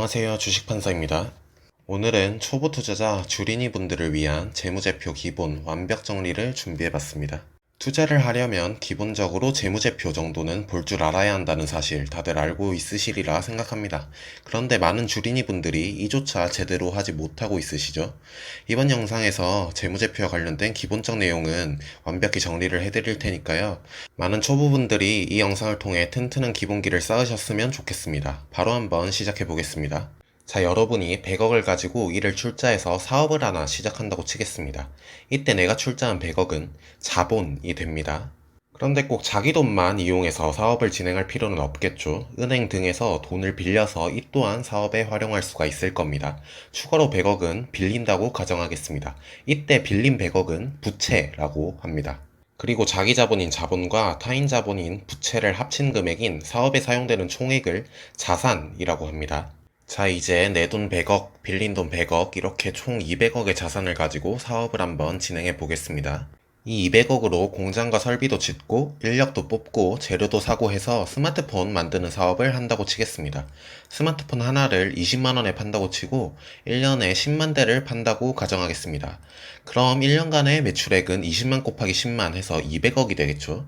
안녕하세요. 주식판사입니다. 오늘은 초보 투자자 주린이 분들을 위한 재무제표 기본 완벽 정리를 준비해봤습니다. 투자를 하려면 기본적으로 재무제표 정도는 볼 줄 알아야 한다는 사실 다들 알고 있으시리라 생각합니다. 그런데 많은 주린이 분들이 이조차 제대로 하지 못하고 있으시죠? 이번 영상에서 재무제표와 관련된 기본적 내용은 완벽히 정리를 해드릴 테니까요. 많은 초보분들이 이 영상을 통해 튼튼한 기본기를 쌓으셨으면 좋겠습니다. 바로 한번 시작해 보겠습니다. 자, 여러분이 100억을 가지고 이를 출자해서 사업을 하나 시작한다고 치겠습니다. 이때 내가 출자한 100억은 자본이 됩니다. 그런데 꼭 자기 돈만 이용해서 사업을 진행할 필요는 없겠죠. 은행 등에서 돈을 빌려서 이 또한 사업에 활용할 수가 있을 겁니다. 추가로 100억은 빌린다고 가정하겠습니다. 이때 빌린 100억은 부채라고 합니다. 그리고 자기 자본인 자본과 타인 자본인 부채를 합친 금액인 사업에 사용되는 총액을 자산이라고 합니다. 자, 이제 내 돈 100억, 빌린 돈 100억, 이렇게 총 200억의 자산을 가지고 사업을 한번 진행해 보겠습니다. 이 200억으로 공장과 설비도 짓고, 인력도 뽑고, 재료도 사고 해서 스마트폰 만드는 사업을 한다고 치겠습니다. 스마트폰 하나를 20만원에 판다고 치고, 1년에 10만 대를 판다고 가정하겠습니다. 그럼 1년간의 매출액은 20만 곱하기 10만 해서 200억이 되겠죠?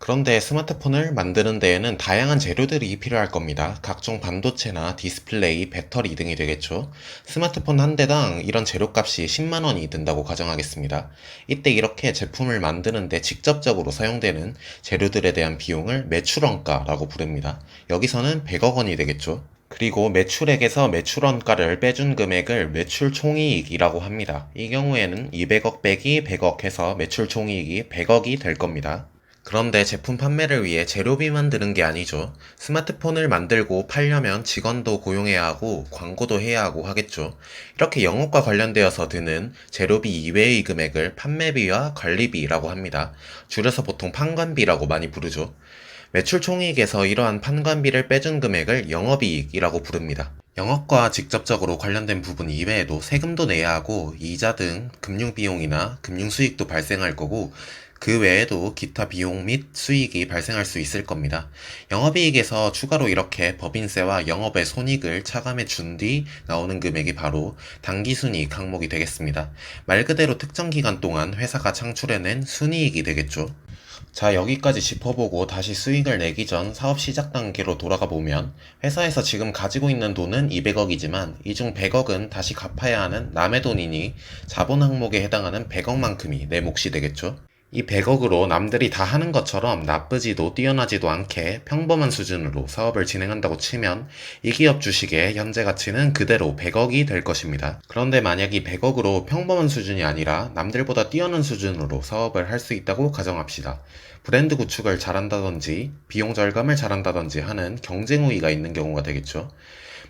그런데 스마트폰을 만드는 데에는 다양한 재료들이 필요할 겁니다. 각종 반도체나 디스플레이, 배터리 등이 되겠죠. 스마트폰 한 대당 이런 재료값이 10만원이 든다고 가정하겠습니다. 이때 이렇게 제품을 만드는데 직접적으로 사용되는 재료들에 대한 비용을 매출원가라고 부릅니다. 여기서는 100억 원이 되겠죠. 그리고 매출액에서 매출원가를 빼준 금액을 매출총이익이라고 합니다. 이 경우에는 200억 빼기 100억 해서 매출총이익이 100억이 될 겁니다. 그런데 제품 판매를 위해 재료비만 드는 게 아니죠. 스마트폰을 만들고 팔려면 직원도 고용해야 하고 광고도 해야 하고 하겠죠. 이렇게 영업과 관련되어서 드는 재료비 이외의 금액을 판매비와 관리비라고 합니다. 줄여서 보통 판관비라고 많이 부르죠. 매출 총이익에서 이러한 판관비를 빼준 금액을 영업이익이라고 부릅니다. 영업과 직접적으로 관련된 부분 이외에도 세금도 내야 하고 이자 등 금융비용이나 금융수익도 발생할 거고 그 외에도 기타 비용 및 수익이 발생할 수 있을 겁니다. 영업이익에서 추가로 이렇게 법인세와 영업의 손익을 차감해 준 뒤 나오는 금액이 바로 당기순이익 항목이 되겠습니다. 말 그대로 특정 기간 동안 회사가 창출해낸 순이익이 되겠죠. 자, 여기까지 짚어보고 다시 수익을 내기 전 사업 시작 단계로 돌아가 보면 회사에서 지금 가지고 있는 돈은 200억이지만 이 중 100억은 다시 갚아야 하는 남의 돈이니 자본 항목에 해당하는 100억만큼이 내 몫이 되겠죠. 이 100억으로 남들이 다 하는 것처럼 나쁘지도 뛰어나지도 않게 평범한 수준으로 사업을 진행한다고 치면 이 기업 주식의 현재 가치는 그대로 100억이 될 것입니다. 그런데 만약 이 100억으로 평범한 수준이 아니라 남들보다 뛰어난 수준으로 사업을 할 수 있다고 가정합시다. 브랜드 구축을 잘한다든지 비용 절감을 잘한다든지 하는 경쟁 우위가 있는 경우가 되겠죠.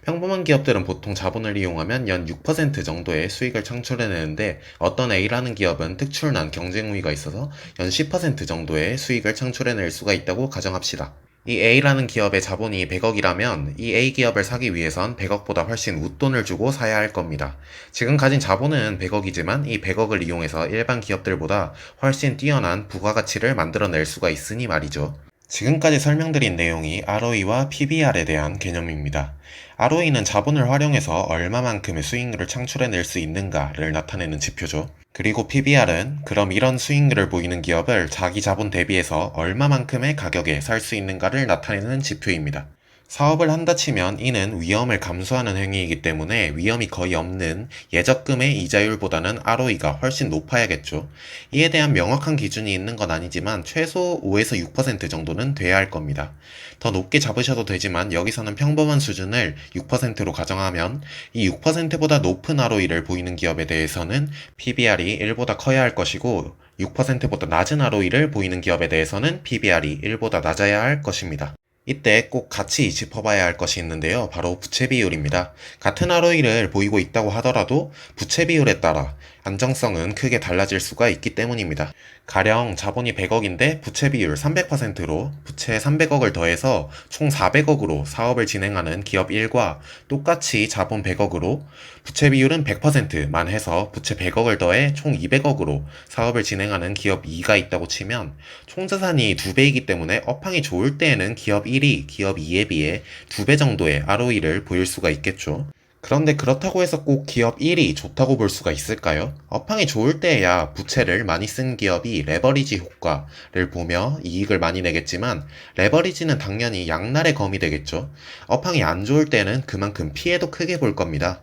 평범한 기업들은 보통 자본을 이용하면 연 6% 정도의 수익을 창출해내는데 어떤 A라는 기업은 특출난 경쟁 우위가 있어서 연 10% 정도의 수익을 창출해낼 수가 있다고 가정합시다. 이 A라는 기업의 자본이 100억이라면 이 A 기업을 사기 위해선 100억보다 훨씬 웃돈을 주고 사야 할 겁니다. 지금 가진 자본은 100억이지만 이 100억을 이용해서 일반 기업들보다 훨씬 뛰어난 부가가치를 만들어낼 수가 있으니 말이죠. 지금까지 설명드린 내용이 ROE와 PBR에 대한 개념입니다. ROE는 자본을 활용해서 얼마만큼의 수익률을 창출해낼 수 있는가를 나타내는 지표죠. 그리고 PBR은 그럼 이런 수익률을 보이는 기업을 자기 자본 대비해서 얼마만큼의 가격에 살 수 있는가를 나타내는 지표입니다. 사업을 한다 치면 이는 위험을 감수하는 행위이기 때문에 위험이 거의 없는 예적금의 이자율보다는 ROE가 훨씬 높아야겠죠. 이에 대한 명확한 기준이 있는 건 아니지만 최소 5에서 6% 정도는 돼야 할 겁니다. 더 높게 잡으셔도 되지만 여기서는 평범한 수준을 6%로 가정하면 이 6%보다 높은 ROE를 보이는 기업에 대해서는 PBR이 1보다 커야 할 것이고 6%보다 낮은 ROE를 보이는 기업에 대해서는 PBR이 1보다 낮아야 할 것입니다. 이때 꼭 같이 짚어봐야 할 것이 있는데요. 바로 부채 비율입니다. 같은 ROE를 보이고 있다고 하더라도 부채 비율에 따라 안정성은 크게 달라질 수가 있기 때문입니다. 가령 자본이 100억인데 부채 비율 300%로 부채 300억을 더해서 총 400억으로 사업을 진행하는 기업 1과 똑같이 자본 100억으로 부채 비율은 100%만 해서 부채 100억을 더해 총 200억으로 사업을 진행하는 기업 2가 있다고 치면 총 자산이 2배이기 때문에 업황이 좋을 때에는 기업 1이 기업 2에 비해 2배 정도의 ROE를 보일 수가 있겠죠. 그런데 그렇다고 해서 꼭 기업 1이 좋다고 볼 수가 있을까요? 업황이 좋을 때에야 부채를 많이 쓴 기업이 레버리지 효과를 보며 이익을 많이 내겠지만 레버리지는 당연히 양날의 검이 되겠죠. 업황이 안 좋을 때는 그만큼 피해도 크게 볼 겁니다.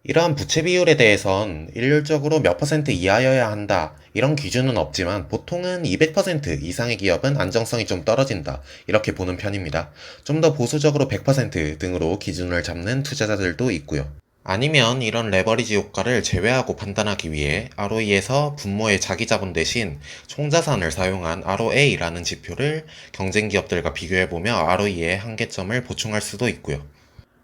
이러한 부채 비율에 대해선 일률적으로 몇 퍼센트 이하여야 한다 이런 기준은 없지만 보통은 200% 이상의 기업은 안정성이 좀 떨어진다 이렇게 보는 편입니다. 좀 더 보수적으로 100% 등으로 기준을 잡는 투자자들도 있고요. 아니면 이런 레버리지 효과를 제외하고 판단하기 위해 ROE에서 분모의 자기 자본 대신 총자산을 사용한 ROA라는 지표를 경쟁 기업들과 비교해보며 ROE의 한계점을 보충할 수도 있고요.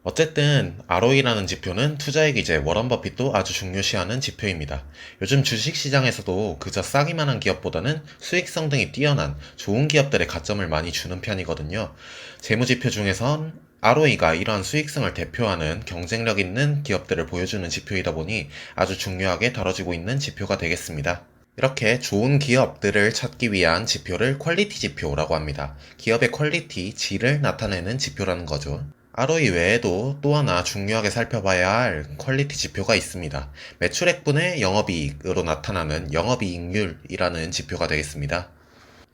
어쨌든 ROE라는 지표는 투자의 기재 워런 버핏도 아주 중요시하는 지표입니다. 요즘 주식시장에서도 그저 싸기만 한 기업보다는 수익성 등이 뛰어난 좋은 기업들의 가점을 많이 주는 편이거든요. 재무지표 중에선 ROE가 이러한 수익성을 대표하는 경쟁력 있는 기업들을 보여주는 지표이다 보니 아주 중요하게 다뤄지고 있는 지표가 되겠습니다. 이렇게 좋은 기업들을 찾기 위한 지표를 퀄리티 지표라고 합니다. 기업의 퀄리티, 질을 나타내는 지표라는 거죠. ROE 외에도 또 하나 중요하게 살펴봐야 할 퀄리티 지표가 있습니다. 매출액분의 영업이익으로 나타나는 영업이익률이라는 지표가 되겠습니다.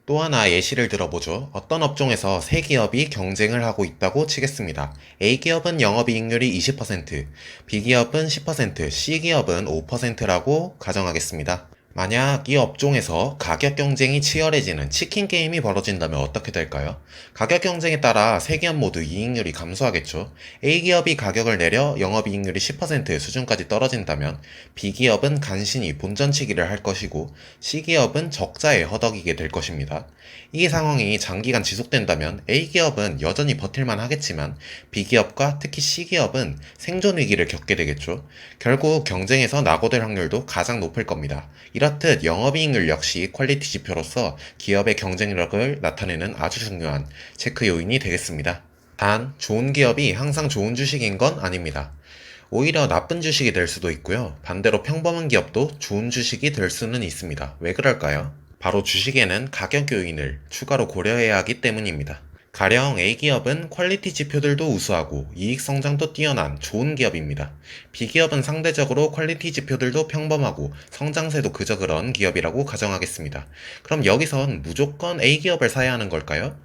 또 하나 예시를 들어보죠. 어떤 업종에서 세 기업이 경쟁을 하고 있다고 치겠습니다. A기업은 영업이익률이 20%, B기업은 10%, C기업은 5%라고 가정하겠습니다. 만약 이 업종에서 가격 경쟁이 치열해지는 치킨 게임이 벌어진다면 어떻게 될까요? 가격 경쟁에 따라 세 기업 모두 이익률이 감소하겠죠. A기업이 가격을 내려 영업이익률이 10% 수준까지 떨어진다면 B기업은 간신히 본전치기를 할 것이고 C기업은 적자에 허덕이게 될 것입니다. 이 상황이 장기간 지속된다면 A기업은 여전히 버틸만 하겠지만 B기업과 특히 C기업은 생존 위기를 겪게 되겠죠. 결국 경쟁에서 낙오될 확률도 가장 높을 겁니다. 이렇듯 영업이익률 역시 퀄리티 지표로서 기업의 경쟁력을 나타내는 아주 중요한 체크 요인이 되겠습니다. 단, 좋은 기업이 항상 좋은 주식인 건 아닙니다. 오히려 나쁜 주식이 될 수도 있고요. 반대로 평범한 기업도 좋은 주식이 될 수는 있습니다. 왜 그럴까요? 바로 주식에는 가격 요인을 추가로 고려해야 하기 때문입니다. 가령 A기업은 퀄리티 지표들도 우수하고 이익 성장도 뛰어난 좋은 기업입니다. B기업은 상대적으로 퀄리티 지표들도 평범하고 성장세도 그저 그런 기업이라고 가정하겠습니다. 그럼 여기선 무조건 A기업을 사야 하는 걸까요?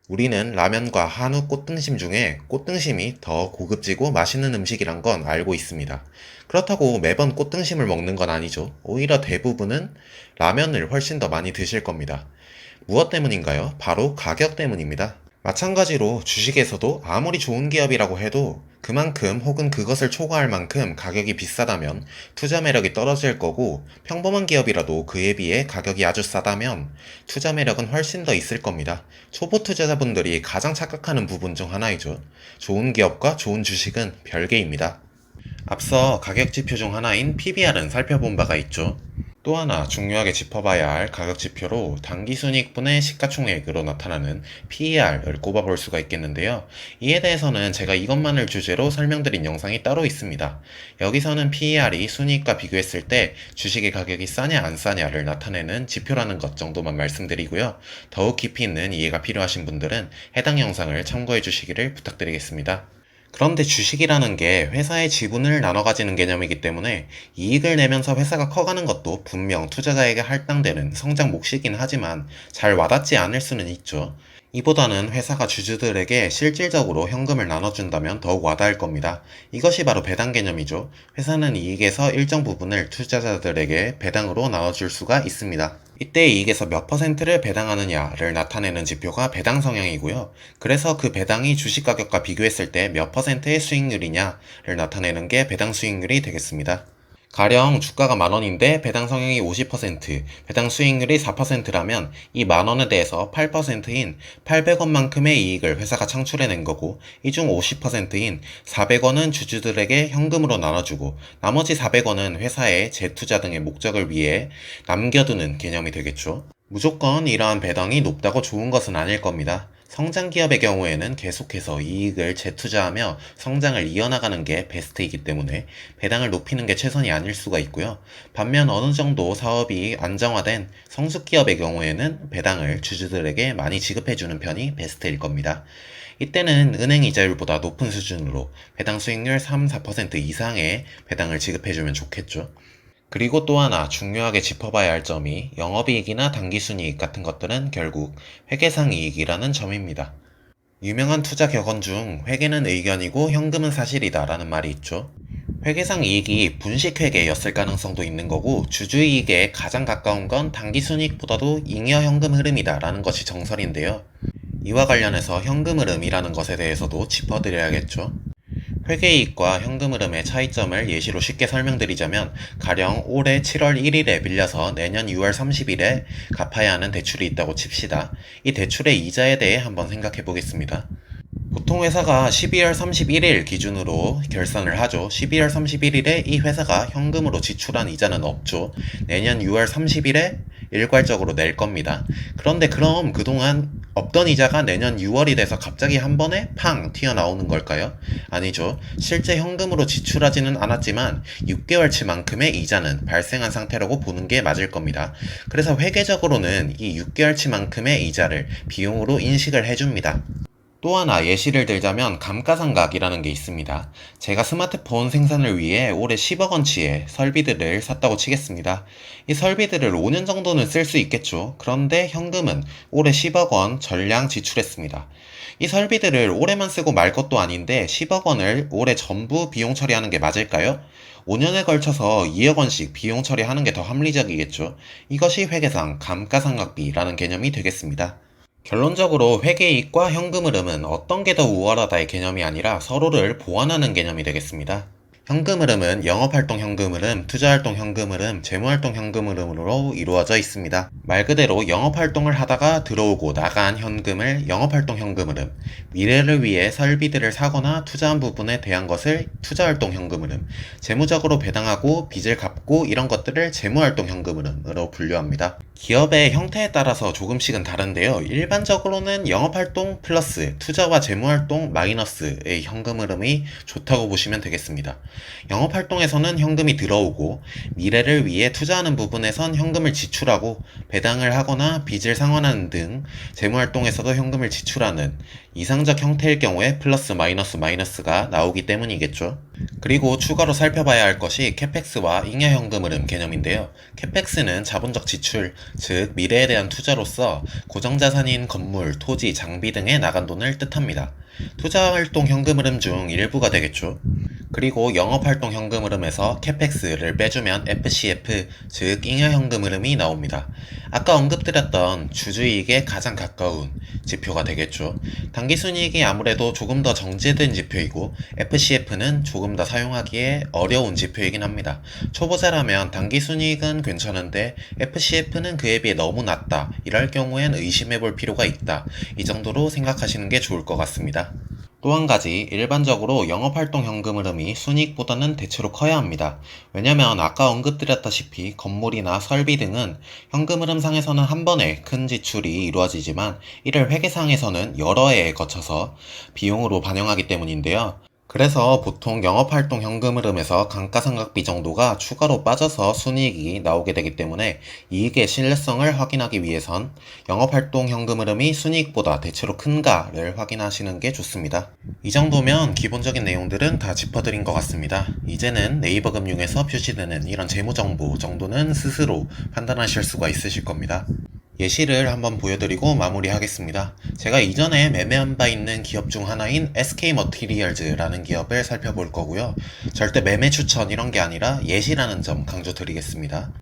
우리는 라면과 한우 꽃등심 중에 꽃등심이 더 고급지고 맛있는 음식이란 건 알고 있습니다. 그렇다고 매번 꽃등심을 먹는 건 아니죠. 오히려 대부분은 라면을 훨씬 더 많이 드실 겁니다. 무엇 때문인가요? 바로 가격 때문입니다. 마찬가지로 주식에서도 아무리 좋은 기업이라고 해도 그만큼 혹은 그것을 초과할 만큼 가격이 비싸다면 투자 매력이 떨어질 거고 평범한 기업이라도 그에 비해 가격이 아주 싸다면 투자 매력은 훨씬 더 있을 겁니다. 초보 투자자분들이 가장 착각하는 부분 중 하나이죠. 좋은 기업과 좋은 주식은 별개입니다. 앞서 가격 지표 중 하나인 PBR은 살펴본 바가 있죠. 또 하나 중요하게 짚어봐야 할 가격 지표로 당기순이익분의 시가총액으로 나타나는 PER을 꼽아볼 수가 있겠는데요. 이에 대해서는 제가 이것만을 주제로 설명드린 영상이 따로 있습니다. 여기서는 PER이 순이익과 비교했을 때 주식의 가격이 싸냐 안 싸냐를 나타내는 지표라는 것 정도만 말씀드리고요. 더욱 깊이 있는 이해가 필요하신 분들은 해당 영상을 참고해 주시기를 부탁드리겠습니다. 그런데 주식이라는 게 회사의 지분을 나눠 가지는 개념이기 때문에 이익을 내면서 회사가 커가는 것도 분명 투자자에게 할당되는 성장 몫이긴 하지만 잘 와닿지 않을 수는 있죠. 이보다는 회사가 주주들에게 실질적으로 현금을 나눠준다면 더욱 와닿을 겁니다. 이것이 바로 배당 개념이죠. 회사는 이익에서 일정 부분을 투자자들에게 배당으로 나눠줄 수가 있습니다. 이때 이익에서 몇 퍼센트를 배당하느냐를 나타내는 지표가 배당 성향이고요. 그래서 그 배당이 주식 가격과 비교했을 때 몇 퍼센트의 수익률이냐를 나타내는 게 배당 수익률이 되겠습니다. 가령 주가가 만원인데 배당 성향이 50%, 배당 수익률이 4%라면 이 만원에 대해서 8%인 800원만큼의 이익을 회사가 창출해낸 거고, 이 중 50%인 400원은 주주들에게 현금으로 나눠주고 나머지 400원은 회사의 재투자 등의 목적을 위해 남겨두는 개념이 되겠죠. 무조건 이러한 배당이 높다고 좋은 것은 아닐 겁니다. 성장 기업의 경우에는 계속해서 이익을 재투자하며 성장을 이어나가는 게 베스트이기 때문에 배당을 높이는 게 최선이 아닐 수가 있고요. 반면 어느 정도 사업이 안정화된 성숙 기업의 경우에는 배당을 주주들에게 많이 지급해주는 편이 베스트일 겁니다. 이때는 은행 이자율보다 높은 수준으로 배당 수익률 3, 4% 이상의 배당을 지급해주면 좋겠죠. 그리고 또 하나 중요하게 짚어봐야 할 점이 영업이익이나 당기순이익 같은 것들은 결국 회계상 이익이라는 점입니다. 유명한 투자 격언 중 회계는 의견이고 현금은 사실이다 라는 말이 있죠. 회계상 이익이 분식회계였을 가능성도 있는 거고, 주주이익에 가장 가까운 건 당기순이익보다도 잉여 현금 흐름이다 라는 것이 정설인데요. 이와 관련해서 현금 흐름이라는 것에 대해서도 짚어드려야겠죠. 회계이익과 현금 흐름의 차이점을 예시로 쉽게 설명드리자면, 가령 올해 7월 1일에 빌려서 내년 6월 30일에 갚아야 하는 대출이 있다고 칩시다. 이 대출의 이자에 대해 한번 생각해 보겠습니다. 보통 회사가 12월 31일 기준으로 결산을 하죠. 12월 31일에 이 회사가 현금으로 지출한 이자는 없죠. 내년 6월 30일에 일괄적으로 낼 겁니다. 그런데 그럼 그동안 없던 이자가 내년 6월이 돼서 갑자기 한 번에 팡 튀어나오는 걸까요? 아니죠. 실제 현금으로 지출하지는 않았지만 6개월치만큼의 이자는 발생한 상태라고 보는 게 맞을 겁니다. 그래서 회계적으로는 이 6개월치만큼의 이자를 비용으로 인식을 해줍니다. 또 하나 예시를 들자면 감가상각이라는 게 있습니다. 제가 스마트폰 생산을 위해 올해 10억 원치의 설비들을 샀다고 치겠습니다. 이 설비들을 5년 정도는 쓸 수 있겠죠. 그런데 현금은 올해 10억 원 전량 지출했습니다. 이 설비들을 올해만 쓰고 말 것도 아닌데 10억 원을 올해 전부 비용 처리하는 게 맞을까요? 5년에 걸쳐서 2억 원씩 비용 처리하는 게 더 합리적이겠죠. 이것이 회계상 감가상각비라는 개념이 되겠습니다. 결론적으로 회계이익과 현금 흐름은 어떤 게 더 우월하다의 개념이 아니라 서로를 보완하는 개념이 되겠습니다. 현금 흐름은 영업활동 현금 흐름, 투자활동 현금 흐름, 재무활동 현금 흐름으로 이루어져 있습니다. 말 그대로 영업활동을 하다가 들어오고 나간 현금을 영업활동 현금 흐름, 미래를 위해 설비들을 사거나 투자한 부분에 대한 것을 투자활동 현금 흐름, 재무적으로 배당하고 빚을 갚고 이런 것들을 재무활동 현금 흐름으로 분류합니다. 기업의 형태에 따라서 조금씩은 다른데요. 일반적으로는 영업활동 플러스 투자와 재무활동 마이너스의 현금 흐름이 좋다고 보시면 되겠습니다. 영업활동에서는 현금이 들어오고 미래를 위해 투자하는 부분에선 현금을 지출하고 배당을 하거나 빚을 상환하는 등 재무활동에서도 현금을 지출하는 이상적 형태일 경우에 플러스 마이너스 마이너스가 나오기 때문이겠죠. 그리고 추가로 살펴봐야 할 것이 캐펙스와 잉여 현금 흐름 개념인데요. 캐펙스는 자본적 지출, 즉 미래에 대한 투자로서 고정자산인 건물, 토지, 장비 등에 나간 돈을 뜻합니다. 투자활동 현금 흐름 중 일부가 되겠죠. 그리고 영업활동 현금 흐름에서 캐펙스를 빼주면 FCF, 즉 잉여 현금 흐름이 나옵니다. 아까 언급드렸던 주주이익에 가장 가까운 지표가 되겠죠. 당기순이익이 아무래도 조금 더 정제된 지표이고 FCF는 조금 더 사용하기에 어려운 지표이긴 합니다. 초보자라면 당기순이익은 괜찮은데 FCF는 그에 비해 너무 낮다, 이럴 경우엔 의심해볼 필요가 있다, 이 정도로 생각하시는 게 좋을 것 같습니다. 또 한 가지, 일반적으로 영업활동 현금 흐름이 순이익보다는 대체로 커야 합니다. 왜냐면 아까 언급드렸다시피 건물이나 설비 등은 현금 흐름상에서는 한 번에 큰 지출이 이루어지지만 이를 회계상에서는 여러 해에 거쳐서 비용으로 반영하기 때문인데요. 그래서 보통 영업활동 현금 흐름에서 감가상각비 정도가 추가로 빠져서 순이익이 나오게 되기 때문에 이익의 신뢰성을 확인하기 위해선 영업활동 현금 흐름이 순이익보다 대체로 큰가를 확인하시는 게 좋습니다. 이 정도면 기본적인 내용들은 다 짚어드린 것 같습니다. 이제는 네이버 금융에서 표시되는 이런 재무정보 정도는 스스로 판단하실 수가 있으실 겁니다. 예시를 한번 보여드리고 마무리하겠습니다. 제가 이전에 매매한 바 있는 기업 중 하나인 SK머티리얼즈라는 기업을 살펴볼 거고요. 절대 매매 추천 이런 게 아니라 예시라는 점 강조드리겠습니다.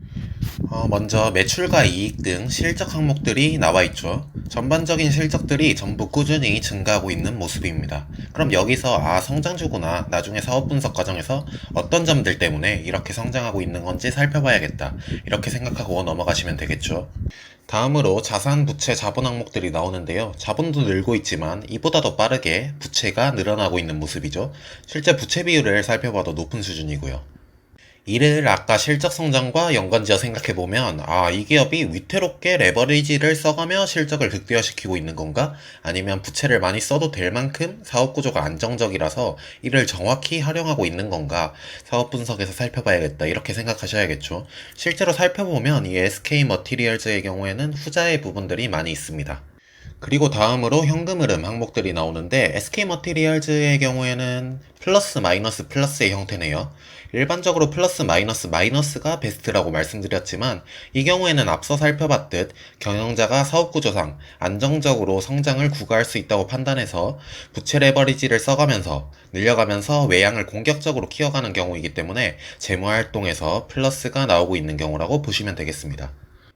먼저 매출과 이익 등 실적 항목들이 나와 있죠. 전반적인 실적들이 전부 꾸준히 증가하고 있는 모습입니다. 그럼 여기서 성장주구나, 나중에 사업 분석 과정에서 어떤 점들 때문에 이렇게 성장하고 있는 건지 살펴봐야겠다, 이렇게 생각하고 넘어가시면 되겠죠. 다음으로 자산, 부채, 자본 항목들이 나오는데요. 자본도 늘고 있지만 이보다 더 빠르게 부채가 늘어나고 있는 모습이죠. 실제 부채 비율을 살펴봐도 높은 수준이고요. 이를 아까 실적 성장과 연관지어 생각해보면, 이 기업이 위태롭게 레버리지를 써가며 실적을 극대화시키고 있는 건가? 아니면 부채를 많이 써도 될 만큼 사업 구조가 안정적이라서 이를 정확히 활용하고 있는 건가? 사업 분석에서 살펴봐야겠다, 이렇게 생각하셔야겠죠. 실제로 살펴보면 이 SK 머티리얼즈의 경우에는 후자의 부분들이 많이 있습니다. 그리고 다음으로 현금 흐름 항목들이 나오는데, SK 머티리얼즈의 경우에는 플러스 마이너스 플러스의 형태네요. 일반적으로 플러스 마이너스 마이너스가 베스트라고 말씀드렸지만, 이 경우에는 앞서 살펴봤듯 경영자가 사업 구조상 안정적으로 성장을 구가할 수 있다고 판단해서 부채 레버리지를 써가면서 늘려가면서 외양을 공격적으로 키워가는 경우이기 때문에 재무 활동에서 플러스가 나오고 있는 경우라고 보시면 되겠습니다.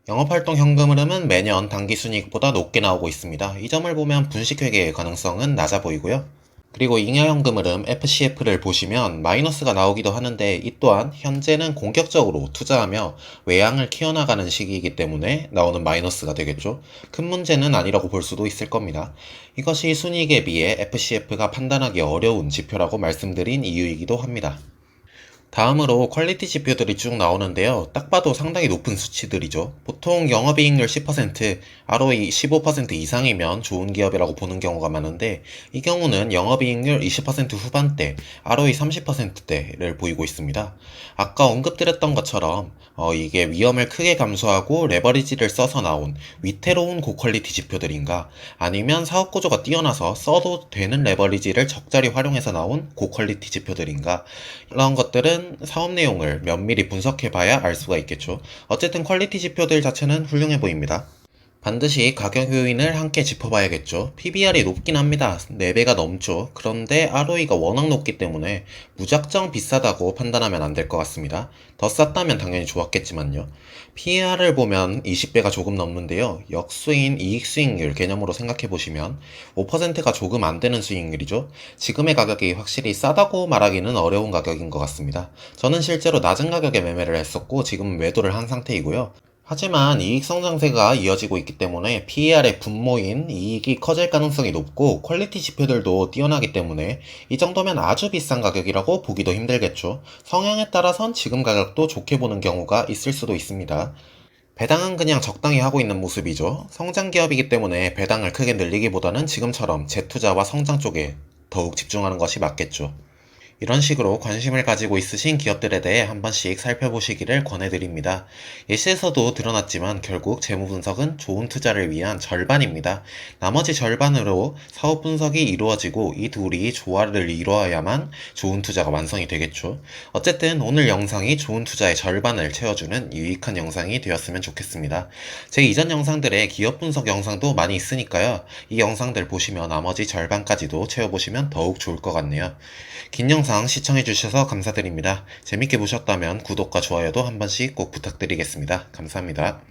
영업활동 현금 흐름은 매년 당기순이익보다 높게 나오고 있습니다. 이 점을 보면 분식회계의 가능성은 낮아 보이고요. 그리고 잉여현금 흐름 FCF를 보시면 마이너스가 나오기도 하는데, 이 또한 현재는 공격적으로 투자하며 외양을 키워나가는 시기이기 때문에 나오는 마이너스가 되겠죠. 큰 문제는 아니라고 볼 수도 있을 겁니다. 이것이 순이익에 비해 FCF가 판단하기 어려운 지표라고 말씀드린 이유이기도 합니다. 다음으로 퀄리티 지표들이 쭉 나오는데요. 딱 봐도 상당히 높은 수치들이죠. 보통 영업이익률 10%, ROE 15% 이상이면 좋은 기업이라고 보는 경우가 많은데, 이 경우는 영업이익률 20% 후반대, ROE 30%대를 보이고 있습니다. 아까 언급드렸던 것처럼 이게 위험을 크게 감수하고 레버리지를 써서 나온 위태로운 고퀄리티 지표들인가, 아니면 사업 구조가 뛰어나서 써도 되는 레버리지를 적절히 활용해서 나온 고퀄리티 지표들인가, 이런 것들은 사업 내용을 면밀히 분석해봐야 알 수가 있겠죠. 어쨌든 퀄리티 지표들 자체는 훌륭해 보입니다. 반드시 가격 요인을 함께 짚어봐야겠죠. PBR이 높긴 합니다. 4배가 넘죠. 그런데 ROE가 워낙 높기 때문에 무작정 비싸다고 판단하면 안 될 것 같습니다. 더 쌌다면 당연히 좋았겠지만요. PER을 보면 20배가 조금 넘는데요. 역수인 이익수익률 개념으로 생각해보시면 5%가 조금 안 되는 수익률이죠. 지금의 가격이 확실히 싸다고 말하기는 어려운 가격인 것 같습니다. 저는 실제로 낮은 가격에 매매를 했었고 지금 매도를 한 상태이고요. 하지만 이익 성장세가 이어지고 있기 때문에 PER의 분모인 이익이 커질 가능성이 높고, 퀄리티 지표들도 뛰어나기 때문에 이 정도면 아주 비싼 가격이라고 보기도 힘들겠죠. 성향에 따라선 지금 가격도 좋게 보는 경우가 있을 수도 있습니다. 배당은 그냥 적당히 하고 있는 모습이죠. 성장 기업이기 때문에 배당을 크게 늘리기보다는 지금처럼 재투자와 성장 쪽에 더욱 집중하는 것이 맞겠죠. 이런 식으로 관심을 가지고 있으신 기업들에 대해 한 번씩 살펴보시기를 권해드립니다. 예시에서도 드러났지만 결국 재무 분석은 좋은 투자를 위한 절반입니다. 나머지 절반으로 사업 분석이 이루어지고 이 둘이 조화를 이루어야만 좋은 투자가 완성이 되겠죠. 어쨌든 오늘 영상이 좋은 투자의 절반을 채워주는 유익한 영상이 되었으면 좋겠습니다. 제 이전 영상들의 기업 분석 영상도 많이 있으니까요. 이 영상들 보시면 나머지 절반까지도 채워보시면 더욱 좋을 것 같네요. 긴 영상 시청해주셔서 감사드립니다. 재밌게 보셨다면 구독과 좋아요도 한 번씩 꼭 부탁드리겠습니다. 감사합니다.